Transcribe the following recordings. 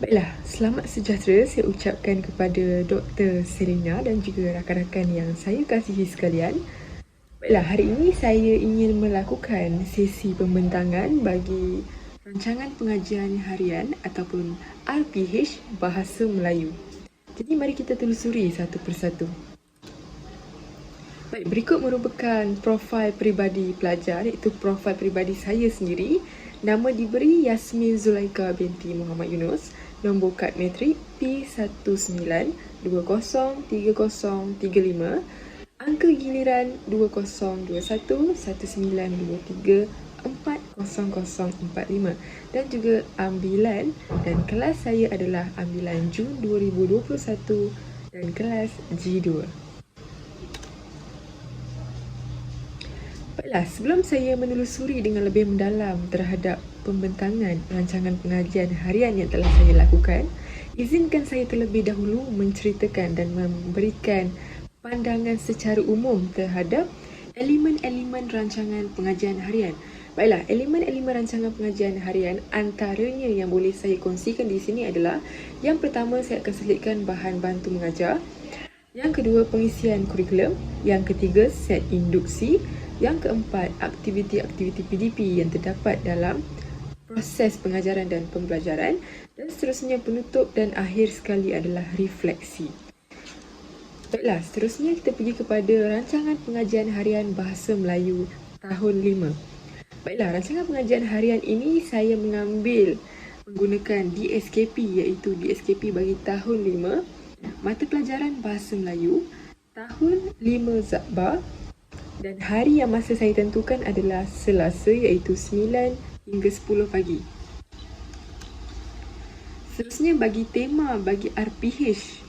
Baiklah, selamat sejahtera saya ucapkan kepada Dr. Selina dan juga rakan-rakan yang saya kasihi sekalian. Baiklah, hari ini saya ingin melakukan sesi pembentangan bagi rancangan pengajian harian ataupun RPH Bahasa Melayu. Jadi mari kita telusuri satu persatu. Baik, berikut merupakan profil peribadi pelajar iaitu profil peribadi saya sendiri. Nama diberi Yasmin Zulaika binti Muhammad Yunus. Nombor kad matrik P19203035. Angka giliran 202119234045 dan juga ambilan dan kelas saya adalah ambilan Jun 2021 dan kelas G2. Baiklah, sebelum saya menelusuri dengan lebih mendalam terhadap pembentangan rancangan pengajian harian yang telah saya lakukan, izinkan saya terlebih dahulu menceritakan dan memberikan pandangan secara umum terhadap elemen-elemen rancangan pengajian harian. Baiklah, elemen-elemen rancangan pengajian harian antaranya yang boleh saya kongsikan di sini adalah yang pertama saya akan selitkan bahan bantu mengajar, yang kedua pengisian kurikulum, yang ketiga set induksi, yang keempat aktiviti-aktiviti PDP yang terdapat dalam proses pengajaran dan pembelajaran, dan seterusnya penutup dan akhir sekali adalah refleksi. Baiklah, seterusnya kita pergi kepada rancangan pengajian harian Bahasa Melayu tahun 5. Baiklah, rancangan pengajian harian ini saya mengambil menggunakan DSKP iaitu DSKP bagi tahun 5, mata pelajaran Bahasa Melayu tahun 5 Zakbar, dan hari yang masa saya tentukan adalah Selasa iaitu 9 hingga 10 pagi. Seterusnya bagi tema bagi RPH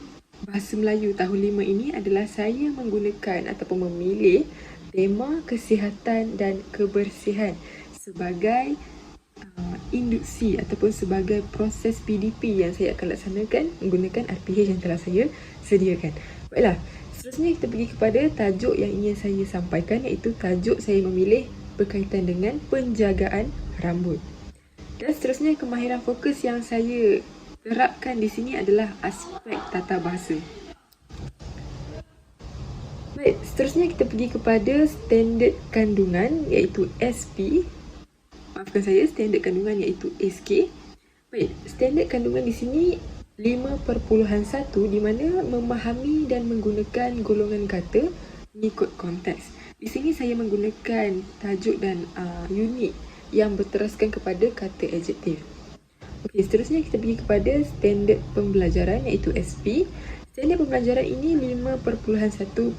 Bahasa Melayu tahun 5 ini adalah saya menggunakan ataupun memilih tema kesihatan dan kebersihan sebagai induksi ataupun sebagai proses PDP yang saya akan laksanakan menggunakan RPH yang telah saya sediakan. Baiklah, seterusnya kita pergi kepada tajuk yang ingin saya sampaikan iaitu tajuk saya memilih berkaitan dengan penjagaan rambut. Dan seterusnya kemahiran fokus yang saya terapkan di sini adalah aspek tata bahasa. Baik, seterusnya kita pergi kepada standard kandungan iaitu SP. Maafkan saya, standard kandungan iaitu SK. Baik, standard kandungan di sini 5.1 di mana memahami dan menggunakan golongan kata mengikut konteks. Di sini saya menggunakan tajuk dan unit yang berteraskan kepada kata adjektif. Okey, seterusnya kita pergi kepada standard pembelajaran iaitu SP. Standard pembelajaran ini 5.1.3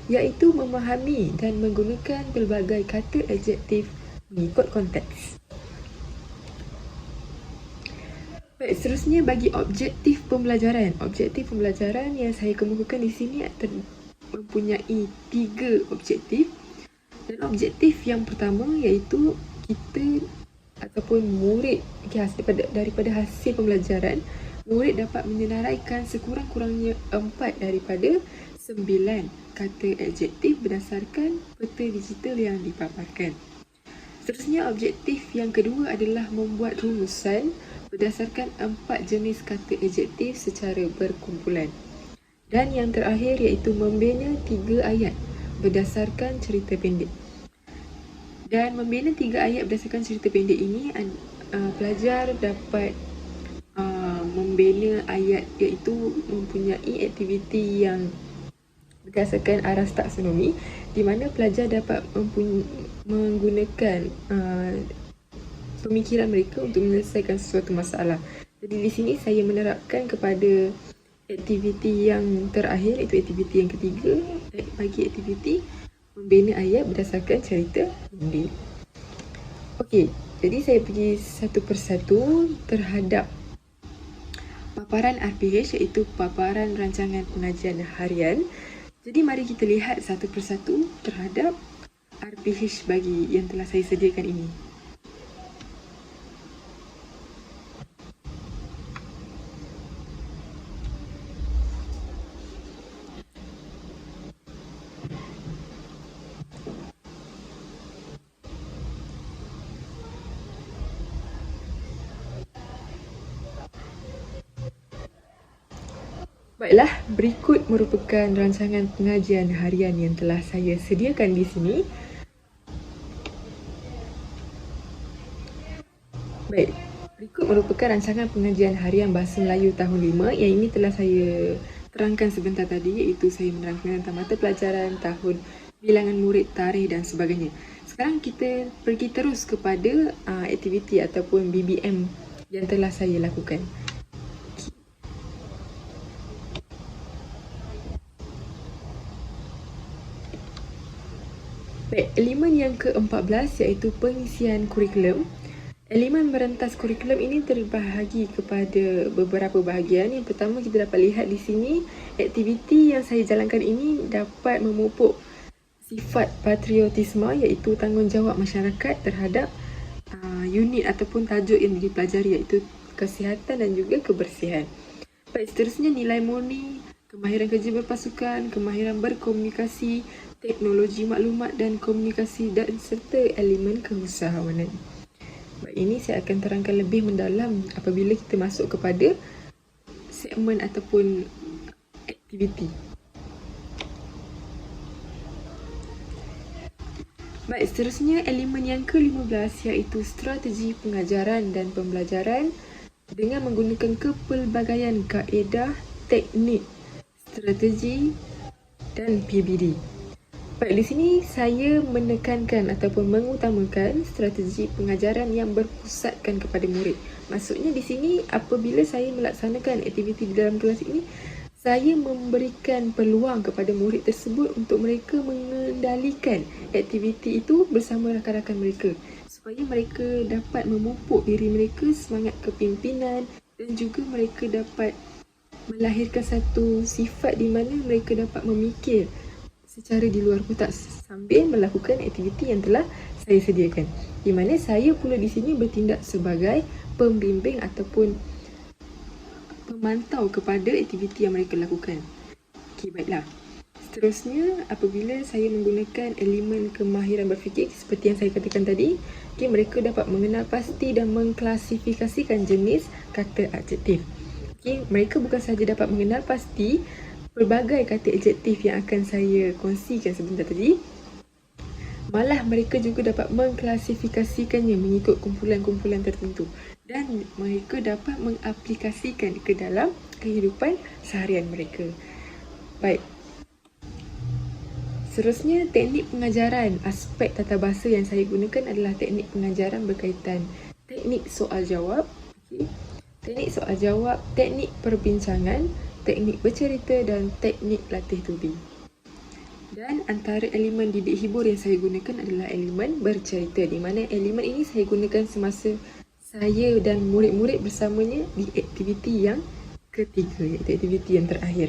iaitu memahami dan menggunakan pelbagai kata adjektif mengikut konteks. Baik, seterusnya bagi objektif pembelajaran. Objektif pembelajaran yang saya kemukakan di sini mempunyai 3 objektif. Dan objektif yang pertama iaitu kita ataupun murid daripada hasil pembelajaran, murid dapat menyenaraikan sekurang-kurangnya 4 daripada 9 kata adjektif berdasarkan peta digital yang dipaparkan. Seterusnya objektif yang kedua adalah membuat rumusan berdasarkan 4 jenis kata adjektif secara berkumpulan. Dan yang terakhir iaitu membina 3 ayat berdasarkan cerita pendek. Dan membina 3 ayat berdasarkan cerita pendek ini, pelajar dapat membina ayat iaitu mempunyai aktiviti yang berdasarkan aras taksonomi di mana pelajar dapat menggunakan pemikiran mereka untuk menyelesaikan sesuatu masalah. Jadi di sini saya menerapkan kepada aktiviti yang terakhir iaitu aktiviti yang ketiga bagi aktiviti membina ayat berdasarkan cerita pendek. Okey, jadi saya pergi satu persatu terhadap paparan RPH iaitu paparan rancangan pengajian harian. Jadi mari kita lihat satu persatu terhadap RPH bagi yang telah saya sediakan ini. Baiklah, berikut merupakan rancangan pengajian harian yang telah saya sediakan di sini. Baik, berikut merupakan rancangan pengajian harian Bahasa Melayu tahun 5 yang ini telah saya terangkan sebentar tadi, iaitu saya menerangkan tentang mata pelajaran, tahun, bilangan murid, tarikh dan sebagainya. Sekarang kita pergi terus kepada aktiviti ataupun BBM yang telah saya lakukan. Baik, elemen yang ke-14 iaitu pengisian kurikulum. Elemen merentas kurikulum ini terbahagi kepada beberapa bahagian. Yang pertama, kita dapat lihat di sini, aktiviti yang saya jalankan ini dapat memupuk sifat patriotisme iaitu tanggungjawab masyarakat terhadap unit ataupun tajuk yang dipelajari iaitu kesihatan dan juga kebersihan. Baik, seterusnya nilai murni, kemahiran kerja berpasukan, kemahiran berkomunikasi, teknologi maklumat dan komunikasi dan serta elemen keusahawanan. Baik, ini saya akan terangkan lebih mendalam apabila kita masuk kepada segmen ataupun aktiviti. Baik, seterusnya elemen yang ke-15 iaitu strategi pengajaran dan pembelajaran dengan menggunakan kepelbagaian kaedah, teknik, strategi dan PBD. Baik, di sini saya menekankan ataupun mengutamakan strategi pengajaran yang berpusatkan kepada murid. Maksudnya di sini apabila saya melaksanakan aktiviti di dalam kelas ini, saya memberikan peluang kepada murid tersebut untuk mereka mengendalikan aktiviti itu bersama rakan-rakan mereka supaya mereka dapat memupuk diri mereka semangat kepimpinan dan juga mereka dapat melahirkan satu sifat di mana mereka dapat memikir secara di luar kotak sambil melakukan aktiviti yang telah saya sediakan. Di mana saya pula di sini bertindak sebagai pembimbing ataupun pemantau kepada aktiviti yang mereka lakukan. Okey, baiklah. Seterusnya, apabila saya menggunakan elemen kemahiran berfikir seperti yang saya katakan tadi, mereka dapat mengenal pasti dan mengklasifikasikan jenis kata adjektif. Mereka bukan sahaja dapat mengenal pasti pelbagai kata adjektif yang akan saya kongsikan sebentar tadi, malah mereka juga dapat mengklasifikasikannya mengikut kumpulan-kumpulan tertentu dan mereka dapat mengaplikasikan ke dalam kehidupan seharian mereka. Baik. Seterusnya, teknik pengajaran. Aspek tata bahasa yang saya gunakan adalah teknik pengajaran berkaitan teknik soal jawab, teknik soal jawab, teknik perbincangan, teknik bercerita dan teknik latih tuli. Dan antara elemen didik hibur yang saya gunakan adalah elemen bercerita, di mana elemen ini saya gunakan semasa saya dan murid-murid bersamanya di aktiviti yang ketiga, iaitu aktiviti yang terakhir.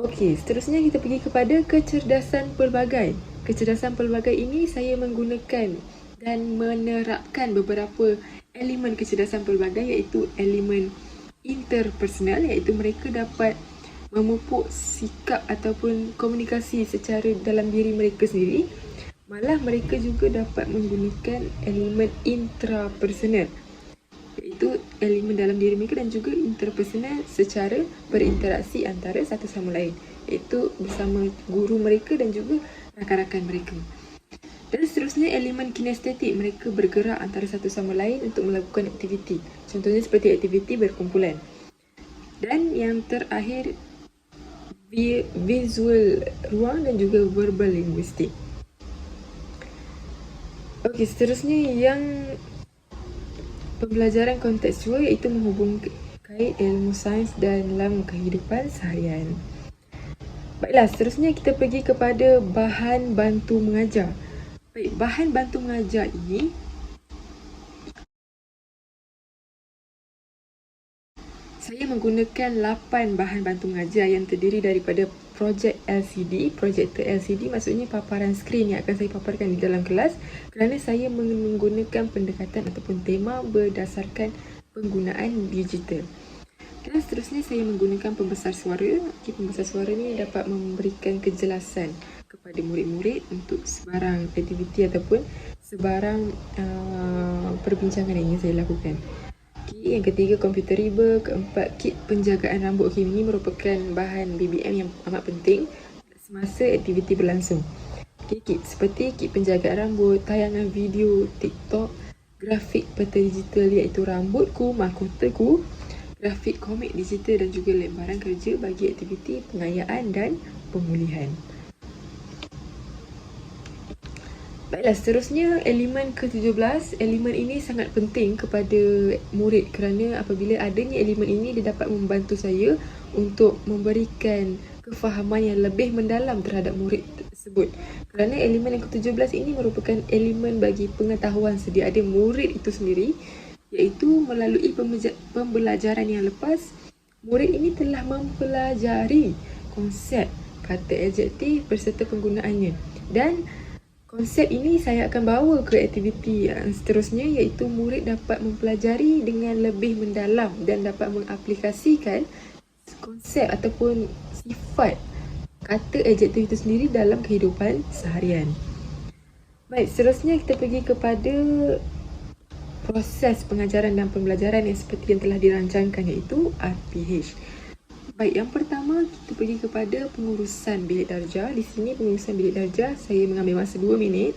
Okey, seterusnya kita pergi kepada kecerdasan pelbagai. Kecerdasan pelbagai ini saya menggunakan dan menerapkan beberapa elemen kecerdasan pelbagai iaitu elemen interpersonal, iaitu mereka dapat memupuk sikap ataupun komunikasi secara dalam diri mereka sendiri. Malah mereka juga dapat menggunakan elemen intrapersonal, iaitu elemen dalam diri mereka dan juga interpersonal secara berinteraksi antara satu sama lain, iaitu bersama guru mereka dan juga rakan-rakan mereka. Dan seterusnya elemen kinestetik, mereka bergerak antara satu sama lain untuk melakukan aktiviti. Contohnya seperti aktiviti berkumpulan. Dan yang terakhir, visual ruang dan juga verbal linguistik. Okey, seterusnya yang pembelajaran kontekstual iaitu menghubungkan ilmu sains dalam kehidupan seharian. Baiklah, seterusnya kita pergi kepada bahan bantu mengajar. Baik, bahan bantu mengajar ini saya menggunakan 8 bahan bantu mengajar yang terdiri daripada projek LCD. Projektor LCD maksudnya paparan skrin yang akan saya paparkan di dalam kelas, kerana saya menggunakan pendekatan ataupun tema berdasarkan penggunaan digital. Dan seterusnya saya menggunakan pembesar suara. Pembesar suara ni dapat memberikan kejelasan kepada murid-murid untuk sebarang aktiviti ataupun sebarang perbincangan yang ingin saya lakukan. Okay, yang ketiga computable, keempat kit penjagaan rambut. Okay, ini merupakan bahan BBM yang amat penting semasa aktiviti berlangsung. Okay, kit seperti kit penjagaan rambut, tayangan video, TikTok, grafik peta digital iaitu rambutku, mahkotaku, grafik komik digital dan juga lembaran kerja bagi aktiviti pengayaan dan pemulihan. Baiklah, seterusnya elemen ke-17. Elemen ini sangat penting kepada murid kerana apabila adanya elemen ini, dia dapat membantu saya untuk memberikan kefahaman yang lebih mendalam terhadap murid tersebut. Kerana elemen yang ke-17 ini merupakan elemen bagi pengetahuan sedia ada murid itu sendiri, iaitu melalui pembelajaran yang lepas, murid ini telah mempelajari konsep, kata adjektif berserta penggunaannya. Dan konsep ini saya akan bawa ke aktiviti yang seterusnya, iaitu murid dapat mempelajari dengan lebih mendalam dan dapat mengaplikasikan konsep ataupun sifat kata adjektif itu sendiri dalam kehidupan seharian. Baik, seterusnya kita pergi kepada proses pengajaran dan pembelajaran yang seperti yang telah dirancangkan, iaitu RPH. Baik, yang pertama kita pergi kepada pengurusan bilik darjah. Di sini pengurusan bilik darjah saya mengambil masa 2 minit.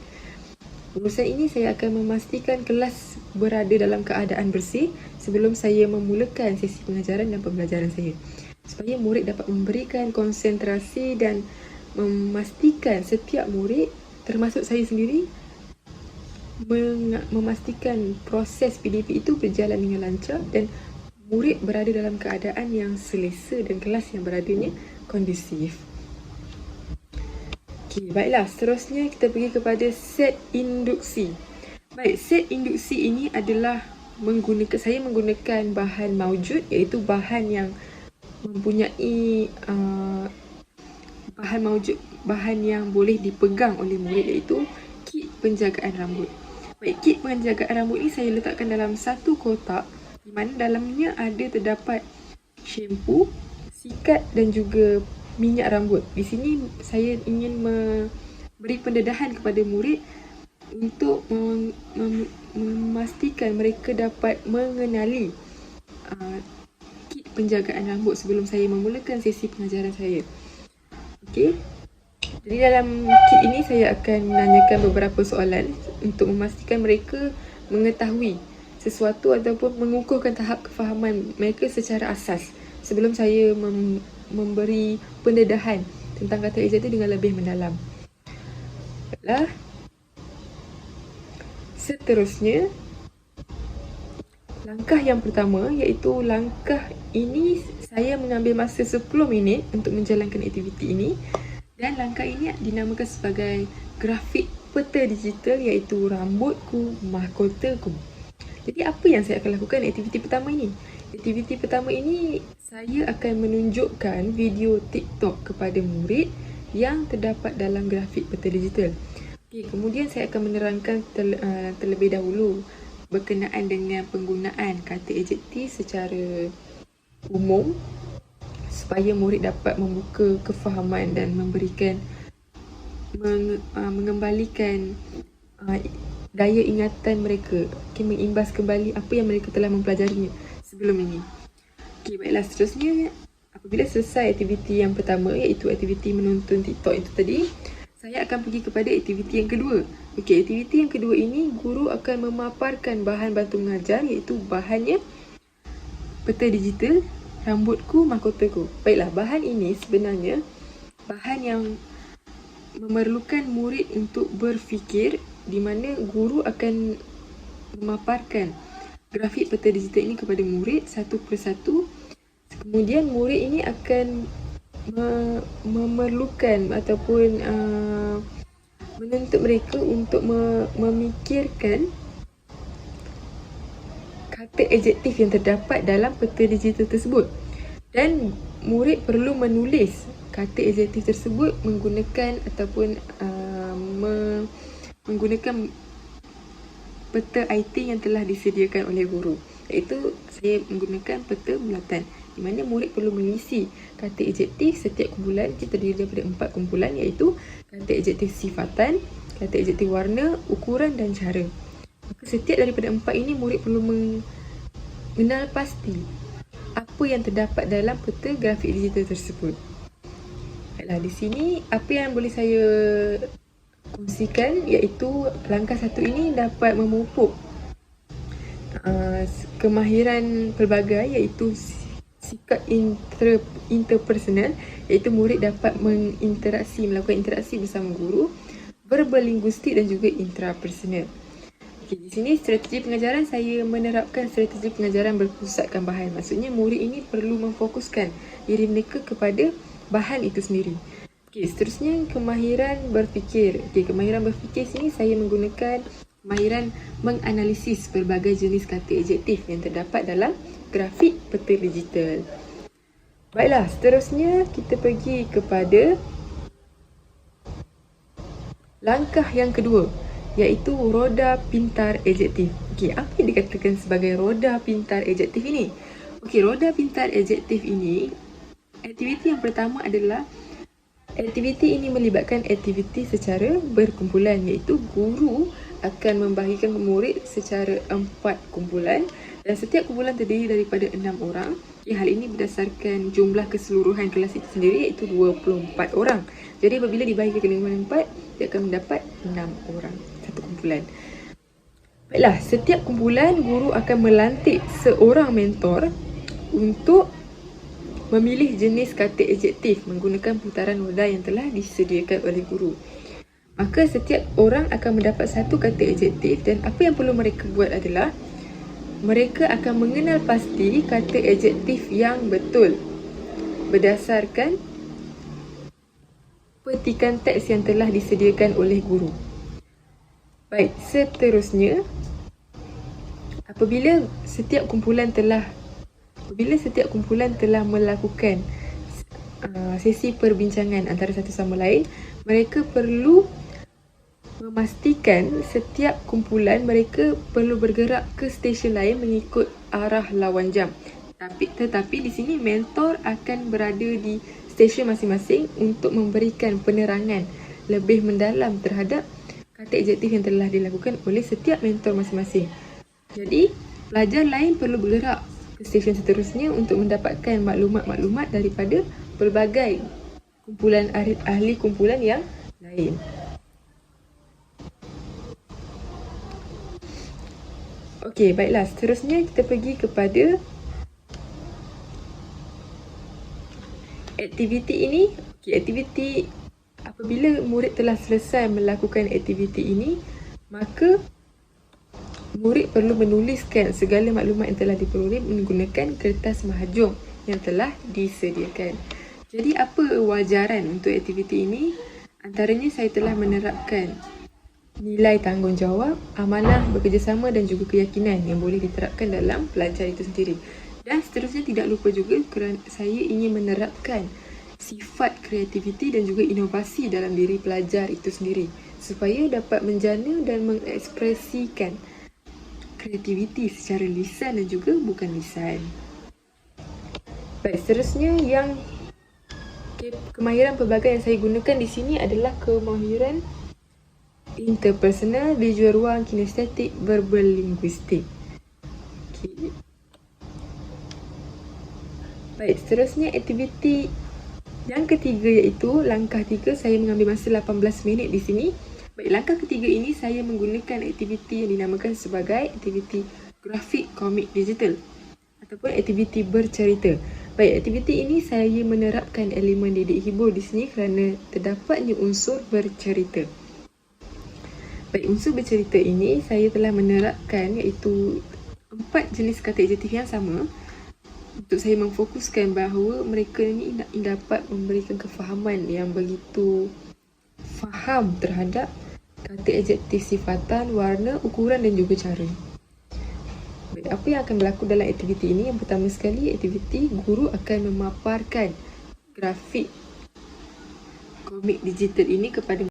Pengurusan ini saya akan memastikan kelas berada dalam keadaan bersih sebelum saya memulakan sesi pengajaran dan pembelajaran saya, supaya murid dapat memberikan konsentrasi dan memastikan setiap murid, termasuk saya sendiri, memastikan proses PDP itu berjalan dengan lancar dan murid berada dalam keadaan yang selesa dan kelas yang beradanya kondusif. Okey, baiklah, seterusnya kita pergi kepada set induksi. Baik, set induksi ini adalah saya menggunakan bahan maujud, iaitu bahan yang mempunyai bahan yang boleh dipegang oleh murid, iaitu kit penjagaan rambut. Baik, kit penjagaan rambut ini saya letakkan dalam satu kotak, di mana dalamnya terdapat shampoo, sikat dan juga minyak rambut. Di sini saya ingin memberi pendedahan kepada murid untuk memastikan mereka dapat mengenali kit penjagaan rambut sebelum saya memulakan sesi pengajaran saya. Okey. Jadi dalam kit ini saya akan menanyakan beberapa soalan untuk memastikan mereka mengetahui sesuatu ataupun mengukuhkan tahap kefahaman mereka secara asas sebelum saya memberi pendedahan tentang kata adjektif dengan lebih mendalam. Baiklah. Seterusnya, langkah yang pertama, iaitu langkah ini saya mengambil masa 10 minit untuk menjalankan aktiviti ini, dan langkah ini dinamakan sebagai grafik peta digital, iaitu rambutku, mahkotaku. Jadi apa yang saya akan lakukan aktiviti pertama ini? Aktiviti pertama ini saya akan menunjukkan video TikTok kepada murid yang terdapat dalam grafik peta digital. Okay, kemudian saya akan menerangkan terlebih dahulu berkenaan dengan penggunaan kata adjektif secara umum supaya murid dapat membuka kefahaman dan mengembalikan daya ingatan mereka, mengimbas kembali apa yang mereka telah mempelajarinya sebelum ini. Okey, baiklah, seterusnya apabila selesai aktiviti yang pertama, iaitu aktiviti menonton TikTok itu tadi, saya akan pergi kepada aktiviti yang kedua. Okey, aktiviti yang kedua ini guru akan memaparkan bahan bantu mengajar, iaitu bahannya peta digital, rambutku, mahkotaku. Baiklah, bahan ini sebenarnya bahan yang memerlukan murid untuk berfikir, di mana guru akan memaparkan grafik peta digital ini kepada murid satu persatu. Kemudian murid ini akan memerlukan ataupun menuntut mereka untuk memikirkan kata adjektif yang terdapat dalam peta digital tersebut, dan murid perlu menulis kata adjektif tersebut menggunakan ataupun menggunakan peta IT yang telah disediakan oleh guru, iaitu saya menggunakan peta bulatan, di mana murid perlu mengisi kata adjektif. Setiap kumpulan kita terdiri daripada 4 kumpulan, iaitu kata adjektif sifatan, kata adjektif warna, ukuran dan cara. Maka setiap daripada 4 ini murid perlu mengenal pasti apa yang terdapat dalam peta grafik digital tersebut. Baiklah, di sini apa yang boleh saya kongsikan iaitu langkah satu ini dapat memupuk kemahiran pelbagai iaitu sikap interpersonal, iaitu murid dapat melakukan interaksi bersama guru, verbal linguistik dan juga intrapersonal. Okay, di sini strategi pengajaran saya menerapkan strategi pengajaran berpusatkan bahan. Maksudnya murid ini perlu memfokuskan diri mereka kepada bahan itu sendiri. Okay, seterusnya kemahiran berfikir. Okay, kemahiran berfikir sini saya menggunakan kemahiran menganalisis pelbagai jenis kata adjektif yang terdapat dalam grafik peta digital. Baiklah, seterusnya kita pergi kepada langkah yang kedua, iaitu roda pintar adjektif. Okey, apa yang dikatakan sebagai roda pintar adjektif ini? Okey, roda pintar adjektif ini, aktiviti yang pertama adalah aktiviti ini melibatkan aktiviti secara berkumpulan, iaitu guru akan membahagikan murid secara 4 kumpulan dan setiap kumpulan terdiri daripada 6 orang. Okay, hal ini berdasarkan jumlah keseluruhan kelas itu sendiri iaitu 24 orang. Jadi apabila dibahagi ke 4, dia akan mendapat 6 orang satu kumpulan. Baiklah, setiap kumpulan guru akan melantik seorang mentor untuk memilih jenis kata adjektif menggunakan putaran roda yang telah disediakan oleh guru. Maka setiap orang akan mendapat satu kata adjektif dan apa yang perlu mereka buat adalah mereka akan mengenal pasti kata adjektif yang betul berdasarkan petikan teks yang telah disediakan oleh guru. Baik, seterusnya apabila setiap kumpulan telah melakukan sesi perbincangan antara satu sama lain, mereka perlu memastikan setiap kumpulan mereka perlu bergerak ke stesen lain mengikut arah lawan jam. Tetapi di sini mentor akan berada di stesen masing-masing untuk memberikan penerangan lebih mendalam terhadap kata adjektif yang telah dilakukan oleh setiap mentor masing-masing. Jadi, pelajar lain perlu bergerak ke stesen seterusnya untuk mendapatkan maklumat-maklumat daripada pelbagai kumpulan ahli kumpulan yang lain. Okey, baiklah. Seterusnya kita pergi kepada aktiviti ini. Okey, aktiviti apabila murid telah selesai melakukan aktiviti ini, maka murid perlu menuliskan segala maklumat yang telah diperoleh menggunakan kertas mahjong yang telah disediakan. Jadi apa wajaran untuk aktiviti ini? Antaranya saya telah menerapkan nilai tanggungjawab, amanah, bekerjasama dan juga keyakinan yang boleh diterapkan dalam pelajar itu sendiri. Dan seterusnya tidak lupa juga kerana saya ingin menerapkan sifat kreativiti dan juga inovasi dalam diri pelajar itu sendiri supaya dapat menjana dan mengekspresikan kreativiti secara lisan dan juga bukan lisan. Baik, seterusnya yang kemahiran pelbagai yang saya gunakan di sini adalah kemahiran interpersonal, visual ruang, kinestetik, verbal linguistik. Okay. Baik, seterusnya aktiviti yang ketiga iaitu langkah 3, saya mengambil masa 18 minit di sini. Baik, langkah ketiga ini saya menggunakan aktiviti yang dinamakan sebagai aktiviti grafik komik digital ataupun aktiviti bercerita. Baik, aktiviti ini saya menerapkan elemen didik hibur di sini kerana terdapatnya unsur bercerita. Baik, unsur bercerita ini saya telah menerapkan iaitu 4 jenis kata adjektif yang sama untuk saya memfokuskan bahawa mereka ini dapat memberikan kefahaman yang begitu faham terhadap kata adjektif sifatan, warna, ukuran dan juga cara. Baik, apa yang akan berlaku dalam aktiviti ini? Yang pertama sekali, aktiviti guru akan memaparkan grafik komik digital ini kepada